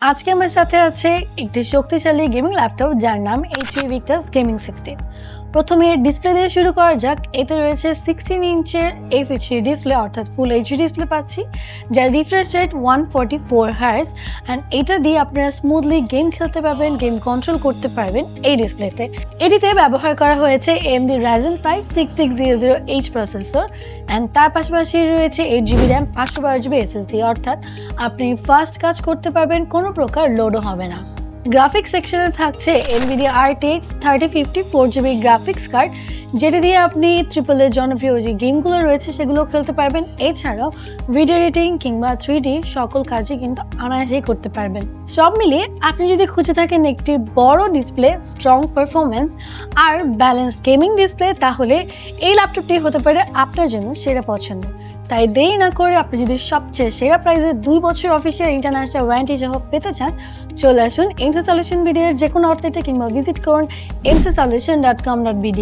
আজকে আমার সাথে আছে একটি শক্তিশালী গেমিং ল্যাপটপ যার নাম এইচপি ভিক্টাস গেমিং 16। প্রথমে ডিসপ্লে দিয়ে শুরু করা যাক। এতে রয়েছে 16 ইঞ্চের FHD ডিসপ্লে, অর্থাৎ ফুল এইচডি ডিসপ্লে পাচ্ছি, যার রিফ্রেশ রেট 144 হার্জ। অ্যান্ড এটা দিয়ে আপনারা স্মুথলি গেম খেলতে পারবেন, গেম কন্ট্রোল করতে পারবেন এই ডিসপ্লেতে। এটিতে ব্যবহার করা হয়েছে AMD Ryzen 5 6600H processor. And তার পাশাপাশি রয়েছে 8GB র্যাম, 512GB SSD, অর্থাৎ আপনি ফাস্ট কাজ করতে পারবেন, কোনো প্রকার লোডও হবে না। গ্রাফিক্স সেকশনে থাকছে NVIDIA RTX 3050 4GB graphics card, যেটা দিয়ে আপনি ট্রিপল এর জনপ্রিয় যে গেমগুলো রয়েছে সেগুলো খেলতে পারবেন। এছাড়াও ভিডিও এডিটিং কিংবা 3D সকল কাজই কিন্তু অনায়াসেই করতে পারবেন। সব মিলিয়ে আপনি যদি খুঁজে থাকেন একটি বড় ডিসপ্লে, স্ট্রং পারফরমেন্স আর ব্যালেন্সড গেমিং ডিসপ্লে, তাহলে এই ল্যাপটপটি হতে পারে আপনার জন্য সেরা পছন্দ। তাই দেরি না করে আপনি যদি সবচেয়ে সেরা প্রাইসে 2 বছর অফিসিয়াল ইন্টারন্যাশনাল ওয়ারেন্টি সহ পেতে চান, চলে আসুন এমসি সলিউশন বিডি এর যে কোনো আউটলেটে কিংবা ভিজিট করুন mcsolution.com.bd।